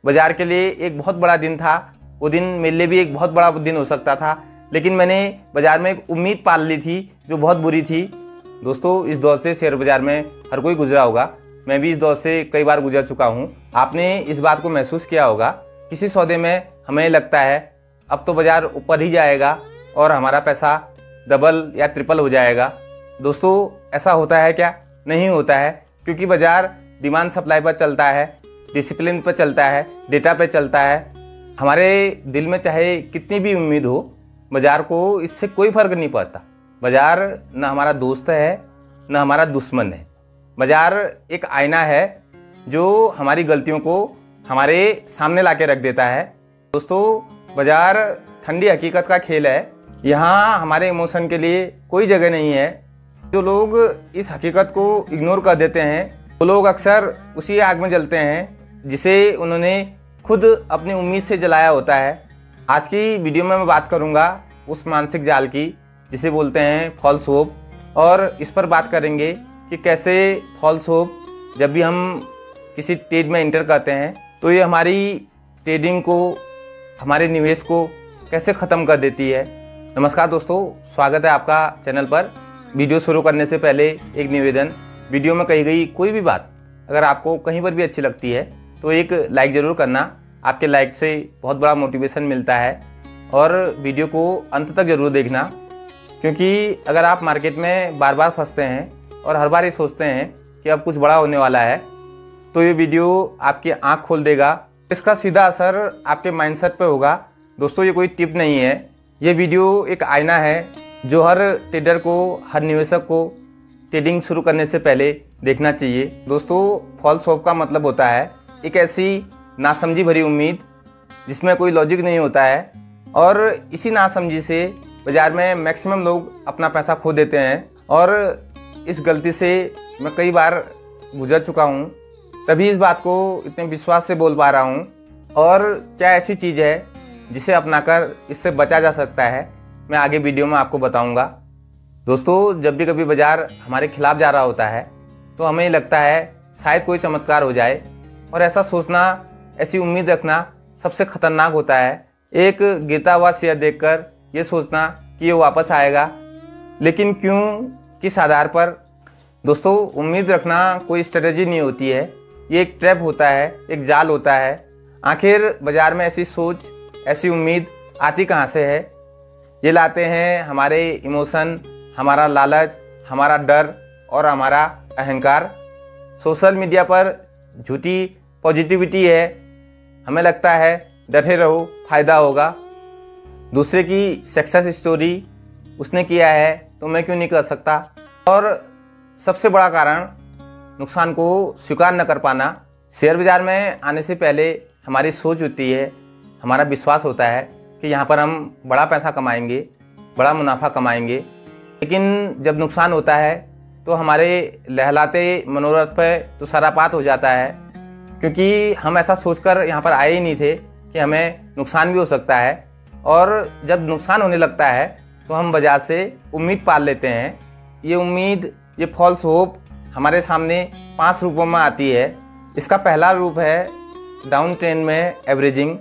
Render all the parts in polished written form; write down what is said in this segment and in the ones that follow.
बाज़ार के लिए एक बहुत बड़ा दिन था। वो दिन मेरे लिए भी एक बहुत बड़ा दिन हो सकता था, लेकिन मैंने बाज़ार में एक उम्मीद पाल ली थी जो बहुत बुरी थी। दोस्तों, इस दौर से शेयर बाज़ार में हर कोई गुजरा होगा। मैं भी इस दौर से कई बार गुजर चुका हूँ। आपने इस बात को महसूस किया होगा, किसी सौदे में हमें लगता है अब तो बाज़ार ऊपर ही जाएगा और हमारा पैसा डबल या ट्रिपल हो जाएगा। दोस्तों, ऐसा होता है क्या? नहीं होता है, क्योंकि बाज़ार डिमांड सप्लाई पर चलता है, डिसिप्लिन पर चलता है, डेटा पर चलता है। हमारे दिल में चाहे कितनी भी उम्मीद हो, बाज़ार को इससे कोई फ़र्क नहीं पड़ता। बाज़ार न हमारा दोस्त है न हमारा दुश्मन है। बाज़ार एक आईना है जो हमारी गलतियों को हमारे सामने ला के रख देता है। दोस्तों, बाज़ार ठंडी हकीकत का खेल है। यहाँ हमारे इमोशन के लिए कोई जगह नहीं है। जो लोग इस हकीकत को इग्नोर कर देते हैं, वो लोग अक्सर उसी आग में जलते हैं जिसे उन्होंने खुद अपनी उम्मीद से जलाया होता है। आज की वीडियो में मैं बात करूँगा उस मानसिक जाल की जिसे बोलते हैं फॉल्स होप, और इस पर बात करेंगे कि कैसे फॉल्स होप जब भी हम किसी ट्रेड में एंटर करते हैं तो ये हमारी ट्रेडिंग को, हमारे निवेश को कैसे ख़त्म कर देती है। नमस्कार दोस्तों, स्वागत है आपका चैनल पर। वीडियो शुरू करने से पहले एक निवेदन, वीडियो में कही गई कोई भी बात अगर आपको कहीं पर भी अच्छी लगती है तो एक लाइक ज़रूर करना। आपके लाइक से बहुत बड़ा मोटिवेशन मिलता है। और वीडियो को अंत तक ज़रूर देखना, क्योंकि अगर आप मार्केट में बार बार फंसते हैं और हर बार ये सोचते हैं कि अब कुछ बड़ा होने वाला है, तो ये वीडियो आपकी आँख खोल देगा। इसका सीधा असर आपके माइंडसेट पे होगा। दोस्तों, ये कोई टिप नहीं है, ये वीडियो एक आईना है जो हर ट्रेडर को, हर निवेशक को ट्रेडिंग शुरू करने से पहले देखना चाहिए। दोस्तों, फॉल्स होप का मतलब होता है एक ऐसी नासमझी भरी उम्मीद जिसमें कोई लॉजिक नहीं होता है, और इसी नासमझी से बाज़ार में मैक्सिमम लोग अपना पैसा खो देते हैं। और इस गलती से मैं कई बार गुजर चुका हूँ, तभी इस बात को इतने विश्वास से बोल पा रहा हूँ। और क्या ऐसी चीज़ है जिसे अपनाकर इससे बचा जा सकता है, मैं आगे वीडियो में आपको बताऊंगा। दोस्तों, जब भी कभी बाज़ार हमारे खिलाफ जा रहा होता है तो हमें लगता है शायद कोई चमत्कार हो जाए, और ऐसा सोचना, ऐसी उम्मीद रखना सबसे ख़तरनाक होता है। एक गिरता हुआ शेयर देखकर ये सोचना कि ये वापस आएगा, लेकिन क्यों, किस आधार पर? दोस्तों, उम्मीद रखना कोई स्ट्रेटजी नहीं होती है, ये एक ट्रैप होता है, एक जाल होता है। आखिर बाज़ार में ऐसी सोच, ऐसी उम्मीद आती कहाँ से है? ये लाते हैं हमारे इमोशन, हमारा लालच, हमारा डर और हमारा अहंकार। सोशल मीडिया पर झूठी पॉजिटिविटी है। हमें लगता है डटे रहो, फ़ायदा होगा। दूसरे की सक्सेस स्टोरी उसने किया है तो मैं क्यों नहीं कर सकता। और सबसे बड़ा कारण, नुकसान को स्वीकार न कर पाना। शेयर बाज़ार में आने से पहले हमारी सोच होती है, हमारा विश्वास होता है कि यहाँ पर हम बड़ा पैसा कमाएंगे, बड़ा मुनाफा कमाएंगे, लेकिन जब नुकसान होता है तो हमारे लहलाते मनोरथ पर तुषारपात हो जाता है, क्योंकि हम ऐसा सोचकर यहाँ पर आए ही नहीं थे कि हमें नुकसान भी हो सकता है। और जब नुकसान होने लगता है तो हम बाज़ार से उम्मीद पाल लेते हैं। ये उम्मीद, ये फॉल्स होप हमारे सामने 5 रूपों में आती है। इसका पहला रूप है डाउन ट्रेंड में एवरेजिंग।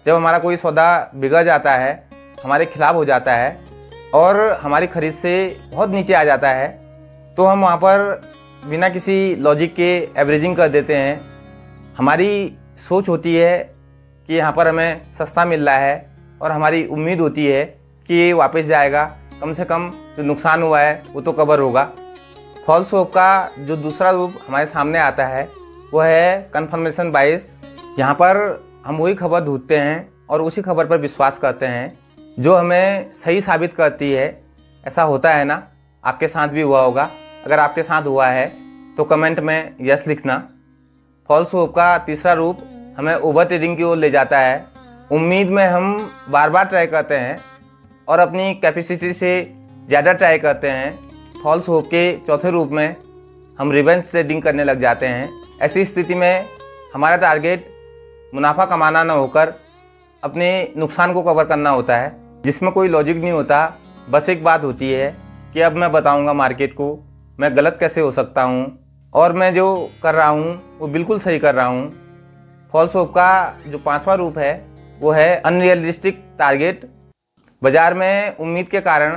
जब हमारा कोई सौदा बिगड़ जाता है, हमारे खिलाफ हो जाता है और हमारी खरीद से बहुत नीचे आ जाता है, तो हम वहाँ पर बिना किसी लॉजिक के एवरेजिंग कर देते हैं। हमारी सोच होती है कि यहाँ पर हमें सस्ता मिल रहा है, और हमारी उम्मीद होती है कि ये वापस जाएगा, कम से कम जो नुकसान हुआ है वो तो कवर होगा। फॉल्स होप का जो दूसरा रूप हमारे सामने आता है वो है कन्फर्मेशन बायस। यहाँ पर हम वही खबर ढूंढते हैं और उसी खबर पर विश्वास करते हैं जो हमें सही साबित करती है। ऐसा होता है ना? आपके साथ भी हुआ होगा। अगर आपके साथ हुआ है तो कमेंट में यस लिखना। फॉल्स होप का तीसरा रूप हमें ओवर ट्रेडिंग की ओर ले जाता है। उम्मीद में हम बार बार ट्राई करते हैं और अपनी कैपेसिटी से ज़्यादा ट्राई करते हैं। फॉल्स होप के चौथे रूप में हम रिवेंज ट्रेडिंग करने लग जाते हैं। ऐसी स्थिति में हमारा टारगेट मुनाफा कमाना न होकर अपने नुकसान को कवर करना होता है, जिसमें कोई लॉजिक नहीं होता। बस एक बात होती है कि अब मैं बताऊंगा मार्केट को मैं गलत कैसे हो सकता हूं, और मैं जो कर रहा हूं वो बिल्कुल सही कर रहा हूं। फॉल्स होप का जो 5वां रूप है वो है अनरियलिस्टिक टारगेट। बाजार में उम्मीद के कारण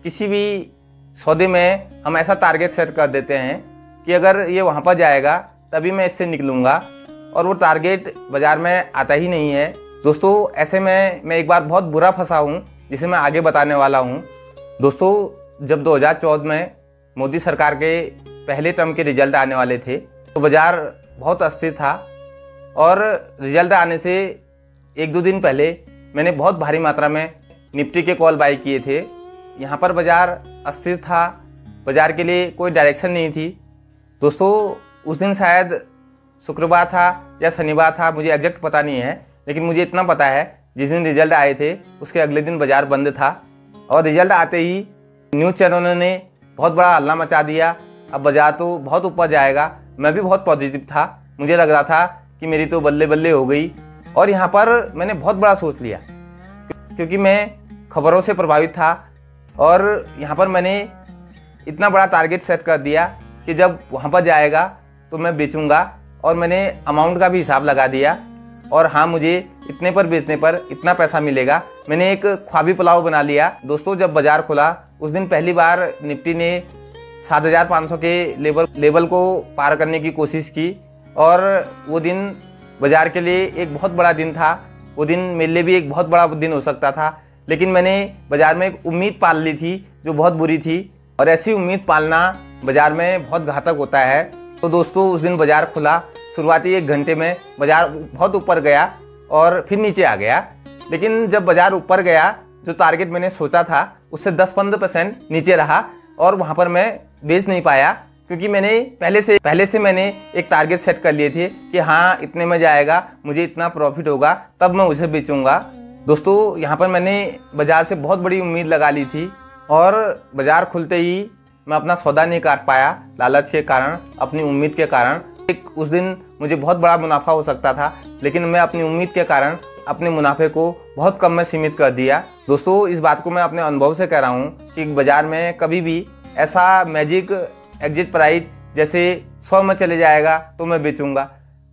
किसी भी सौदे में हम ऐसा टारगेट सेट कर देते हैं कि अगर ये वहाँ पर जाएगा तभी मैं इससे निकलूँगा, और वो टारगेट बाजार में आता ही नहीं है। दोस्तों ऐसे में मैं एक बार बहुत बुरा फंसा हूँ, जिसे मैं आगे बताने वाला हूँ। दोस्तों जब 2014 में मोदी सरकार के पहले टर्म के रिजल्ट आने वाले थे तो बाज़ार बहुत अस्थिर था, और रिजल्ट आने से 1-2 दिन पहले मैंने बहुत भारी मात्रा में निफ्टी के कॉल बाई किए थे। यहाँ पर बाज़ार अस्थिर था, बाज़ार के लिए कोई डायरेक्शन नहीं थी। दोस्तों उस दिन शायद शुक्रवार था या शनिवार था, मुझे एग्जैक्ट पता नहीं है, लेकिन मुझे इतना पता है जिस दिन रिजल्ट आए थे उसके अगले दिन बाज़ार बंद था, और रिजल्ट आते ही न्यूज़ चैनलों ने बहुत बड़ा हल्ला मचा दिया। अब बाज़ार तो बहुत ऊपर जाएगा। मैं भी बहुत पॉजिटिव था, मुझे लग रहा था कि मेरी तो बल्ले बल्ले हो गई। और यहाँ पर मैंने बहुत बड़ा सोच लिया, क्योंकि मैं खबरों से प्रभावित था, और यहाँ पर मैंने इतना बड़ा टारगेट सेट कर दिया कि जब वहाँ पर जाएगा तो मैं बेचूंगा, और मैंने अमाउंट का भी हिसाब लगा दिया। और हाँ, मुझे इतने पर बेचने पर इतना पैसा मिलेगा। मैंने एक ख्वाबी पुलाव बना लिया। दोस्तों जब बाज़ार खुला उस दिन पहली बार निफ्टी ने 7,500 के लेवल को पार करने की कोशिश की, और वो दिन बाज़ार के लिए एक बहुत बड़ा दिन था। वो दिन मेरे लिए भी एक बहुत बड़ा दिन हो सकता था, लेकिन मैंने बाज़ार में एक उम्मीद पाल ली थी जो बहुत बुरी थी, और ऐसी उम्मीद पालना बाज़ार में बहुत घातक होता है। तो दोस्तों उस दिन बाज़ार खुला, शुरुआती 1 घंटे में बाज़ार बहुत ऊपर गया और फिर नीचे आ गया। लेकिन जब बाज़ार ऊपर गया, जो टारगेट मैंने सोचा था उससे 10-15% नीचे रहा, और वहाँ पर मैं बेच नहीं पाया, क्योंकि मैंने पहले से मैंने एक टारगेट सेट कर लिए थे कि हाँ इतने में जाएगा, मुझे इतना प्रॉफिट होगा, तब मैं उसे बेचूंगा। दोस्तों यहाँ पर मैंने बाज़ार से बहुत बड़ी उम्मीद लगा ली थी, और बाज़ार खुलते ही मैं अपना सौदा नहीं काट पाया, लालच के कारण, अपनी उम्मीद के कारण। उस दिन मुझे बहुत बड़ा मुनाफा हो सकता था, लेकिन मैं अपनी उम्मीद के कारण अपने मुनाफे को बहुत कम में सीमित कर दिया। दोस्तों इस बात को मैं अपने अनुभव से कह रहा हूँ कि बाज़ार में कभी भी ऐसा मैजिक एग्जिट प्राइस जैसे 100 में चले जाएगा तो मैं बेचूंगा।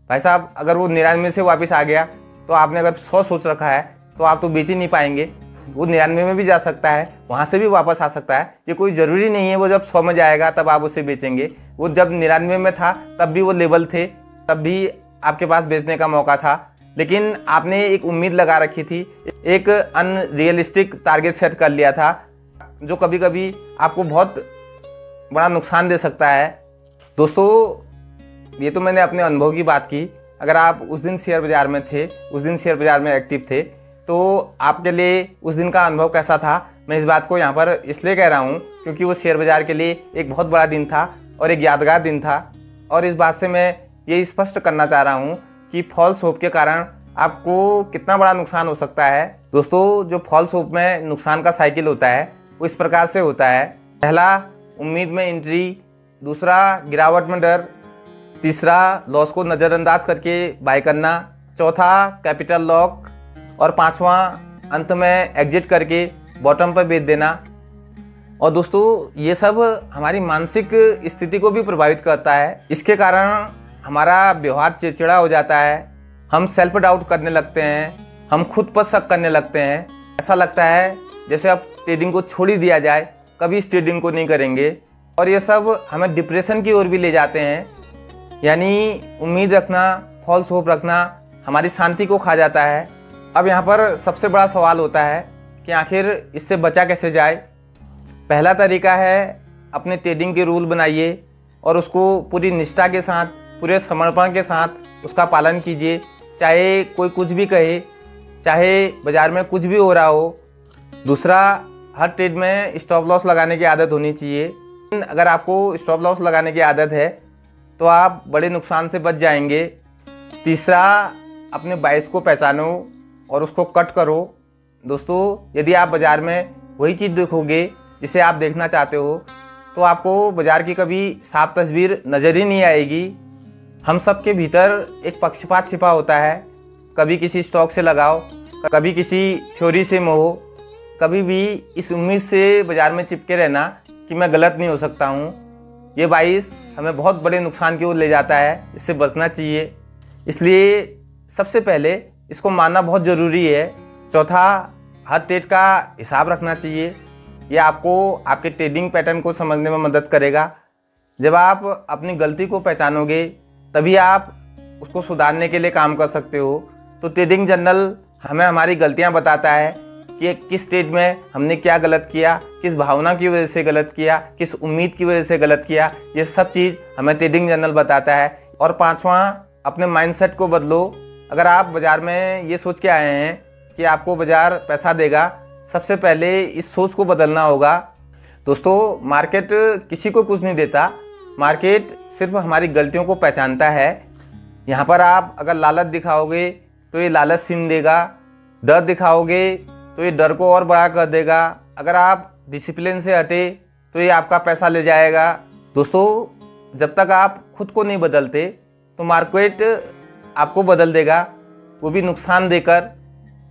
भाई साहब अगर वो 99 से वापस आ गया तो आपने अगर 100 सोच रखा है तो आप तो बेच ही नहीं पाएंगे। वो 99 में भी जा सकता है, वहाँ से भी वापस आ सकता है। ये कोई ज़रूरी नहीं है वो जब 100 में जाएगा तब आप उसे बेचेंगे। वो जब 99 में था तब भी वो लेवल थे, तब भी आपके पास बेचने का मौका था, लेकिन आपने एक उम्मीद लगा रखी थी, एक अनरियलिस्टिक टारगेट सेट कर लिया था, जो कभी कभी आपको बहुत बड़ा नुकसान दे सकता है। दोस्तों ये तो मैंने अपने अनुभव की बात की। अगर आप उस दिन शेयर बाज़ार में थे, उस दिन शेयर बाज़ार में एक्टिव थे, तो आपके लिए उस दिन का अनुभव कैसा था, मैं इस बात को यहाँ पर इसलिए कह रहा हूँ क्योंकि वो शेयर बाज़ार के लिए एक बहुत बड़ा दिन था और एक यादगार दिन था। और इस बात से मैं ये स्पष्ट करना चाह रहा हूँ कि फॉल्स होप के कारण आपको कितना बड़ा नुकसान हो सकता है। दोस्तों जो फॉल्स होप में नुकसान का साइकिल होता है वो इस प्रकार से होता है। पहला, उम्मीद में एंट्री, दूसरा गिरावट में डर, तीसरा लॉस को नज़रअंदाज करके बाय करना, चौथा कैपिटल लॉक, और पांचवा अंत में एग्जिट करके बॉटम पर बेच देना। और दोस्तों ये सब हमारी मानसिक स्थिति को भी प्रभावित करता है। इसके कारण हमारा व्यवहार चिड़चिड़ा हो जाता है, हम सेल्फ डाउट करने लगते हैं, हम खुद पर शक करने लगते हैं। ऐसा लगता है जैसे अब ट्रेडिंग को छोड़ ही दिया जाए, कभी इस ट्रेडिंग को नहीं करेंगे। और ये सब हमें डिप्रेशन की ओर भी ले जाते हैं। यानी उम्मीद रखना, फॉल्स होप रखना हमारी शांति को खा जाता है। अब यहाँ पर सबसे बड़ा सवाल होता है कि आखिर इससे बचा कैसे जाए। पहला तरीका है, अपने ट्रेडिंग के रूल बनाइए और उसको पूरी निष्ठा के साथ, पूरे समर्पण के साथ उसका पालन कीजिए। चाहे कोई कुछ भी कहे, चाहे बाज़ार में कुछ भी हो रहा हो। दूसरा, हर ट्रेड में स्टॉप लॉस लगाने की आदत होनी चाहिए। अगर आपको स्टॉप लॉस लगाने की आदत है तो आप बड़े नुकसान से बच जाएंगे। तीसरा, अपने बायस को पहचानो और उसको कट करो। दोस्तों यदि आप बाज़ार में वही चीज़ देखोगे जिसे आप देखना चाहते हो तो आपको बाज़ार की कभी साफ तस्वीर नज़र ही नहीं आएगी। हम सब के भीतर एक पक्षपात छिपा होता है। कभी किसी स्टॉक से लगाओ, कभी किसी थ्योरी से मोह, कभी भी इस उम्मीद से बाज़ार में चिपके रहना कि मैं गलत नहीं हो सकता हूँ। ये बाइस हमें बहुत बड़े नुकसान की ओर ले जाता है, इससे बचना चाहिए। इसलिए सबसे पहले इसको मानना बहुत ज़रूरी है। चौथा, हर ट्रेड का हिसाब रखना चाहिए। ये आपको आपके ट्रेडिंग पैटर्न को समझने में मदद करेगा। जब आप अपनी गलती को पहचानोगे तभी आप उसको सुधारने के लिए काम कर सकते हो। तो ट्रेडिंग जर्नल हमें हमारी गलतियां बताता है कि किस स्टेज में हमने क्या गलत किया, किस भावना की वजह से गलत किया, किस उम्मीद की वजह से गलत किया। ये सब चीज़ हमें ट्रेडिंग जर्नल बताता है। और पांचवा, अपने माइंडसेट को बदलो। अगर आप बाज़ार में ये सोच के आए हैं कि आपको बाज़ार पैसा देगा, सबसे पहले इस सोच को बदलना होगा। दोस्तों, मार्केट किसी को कुछ नहीं देता, मार्केट सिर्फ हमारी गलतियों को पहचानता है। यहाँ पर आप अगर लालच दिखाओगे तो ये लालच छीन देगा, डर दिखाओगे तो ये डर को और बड़ा कर देगा, अगर आप डिसिप्लिन से हटे तो ये आपका पैसा ले जाएगा। दोस्तों, जब तक आप खुद को नहीं बदलते तो मार्केट आपको बदल देगा, वो भी नुकसान देकर।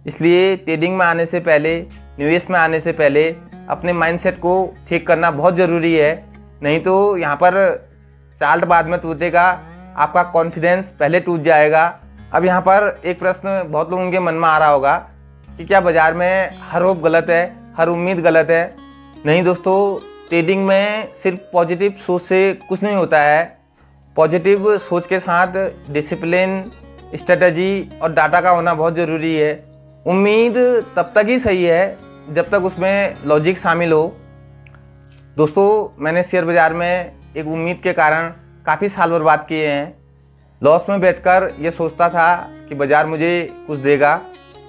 इसलिए ट्रेडिंग में आने से पहले, निवेश में आने से पहले अपने माइंडसेट को ठीक करना बहुत ज़रूरी है। नहीं तो यहाँ पर चार्ट बाद में टूटेगा, आपका कॉन्फिडेंस पहले टूट जाएगा। अब यहाँ पर एक प्रश्न बहुत लोगों के मन में आ रहा होगा कि क्या बाज़ार में हर होप गलत है, हर उम्मीद गलत है? नहीं दोस्तों, ट्रेडिंग में सिर्फ पॉजिटिव सोच से कुछ नहीं होता है। पॉजिटिव सोच के साथ डिसिप्लिन, स्ट्रेटजी और डाटा का होना बहुत ज़रूरी है। उम्मीद तब तक ही सही है जब तक उसमें लॉजिक शामिल हो। दोस्तों, मैंने शेयर बाज़ार में एक उम्मीद के कारण काफ़ी साल बर्बाद किए हैं। लॉस में बैठकर ये सोचता था कि बाज़ार मुझे कुछ देगा,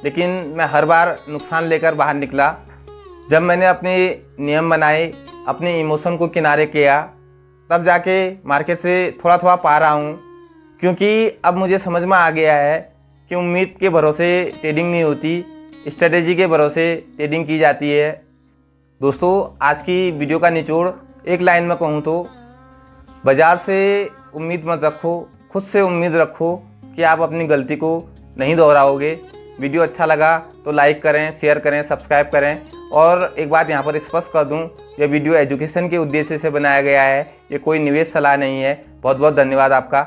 लेकिन मैं हर बार नुकसान लेकर बाहर निकला। जब मैंने अपने नियम बनाए, अपने इमोशन को किनारे किया, तब जाके मार्केट से थोड़ा थोड़ा पा रहा हूँ। क्योंकि अब मुझे समझ में आ गया है कि उम्मीद के भरोसे ट्रेडिंग नहीं होती, स्ट्रेटेजी के भरोसे ट्रेडिंग की जाती है। दोस्तों, आज की वीडियो का निचोड़ एक लाइन में कहूँ तो बाज़ार से उम्मीद मत रखो, खुद से उम्मीद रखो कि आप अपनी गलती को नहीं दोहराओगे। वीडियो अच्छा लगा तो लाइक करें, शेयर करें, सब्सक्राइब करें। और एक बात यहाँ पर स्पष्ट कर दूँ, यह वीडियो एजुकेशन के उद्देश्य से बनाया गया है, ये कोई निवेश सलाह नहीं है। बहुत बहुत धन्यवाद आपका।